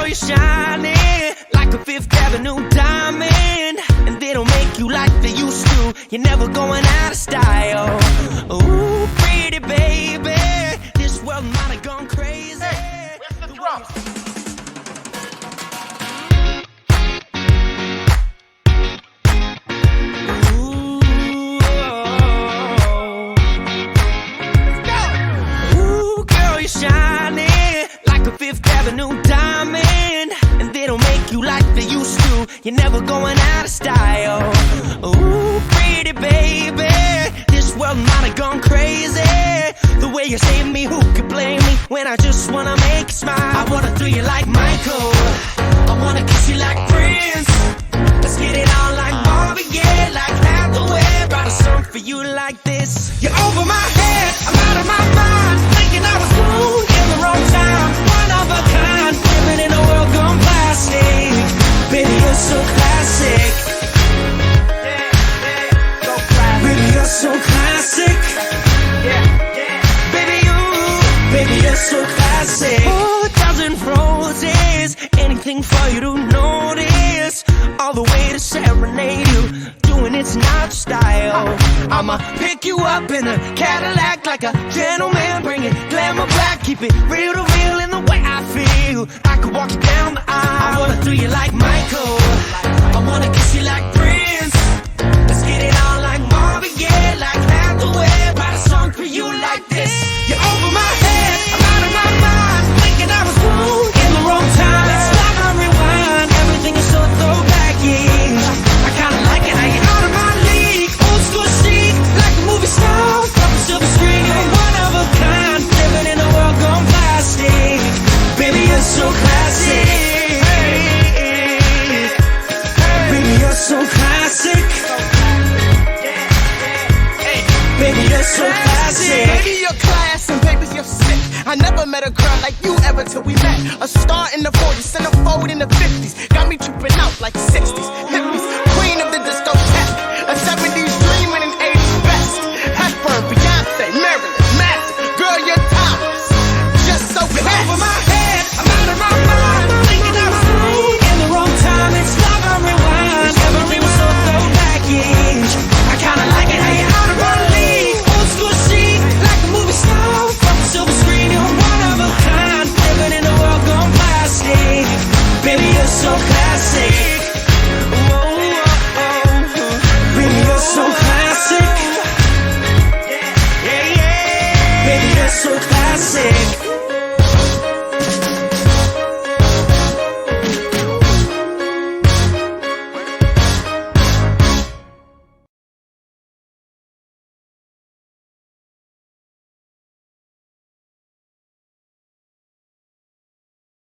girl, you're shining like a Fifth Avenue diamond, and they don't make you like they used to. You're never going out of style. Ooh, pretty baby, this world might have gone crazy. Hey, where's the drum? Shining like a Fifth Avenue diamond, and they don't make you like they used to. You're never going out of style. Ooh, pretty baby, this world might have gone crazy. The way you save me, who could blame me when I just wanna make you smile? I wanna do you like Michael, I wanna kiss you like Prince. Let's get it on like Marvin Gaye, like Hathaway. Write a song for you like this. You're over my head, I'm out of my mind, thinking I was cool in the wrong time. One of a kind, living in a world gone plastic. Baby, you're so classic. Baby, you're so classic. Baby, you're so classic. Oh, a dozen roses, anything for you to notice. All the way to serenade you, doing it's not style. I'ma pick you up in a Cadillac like a gentleman, bring it glamour back, keep it real to real in the way I feel. I could walk you down the aisle. I wanna do you like Michael, I wanna kiss you like Prince. Let's get it on like Marvin Gaye, like Hathaway. Write a song for you like this. You're over my head, I'm out of my mind, thinking I was cool in the wrong time. Let's stop and rewind, everything is so throwback, yeah. I kinda like it how you're out of my league, old school chic, like a movie star from a silver screen. You're one of a kind, living in a world gone plastic. Baby, you're so classic. Baby, you're so classic. Baby, you're so classic. Baby, you're class and baby, you're sick. I never met a girl like you ever till we met. A star in the 40s, centerfold in the 50s.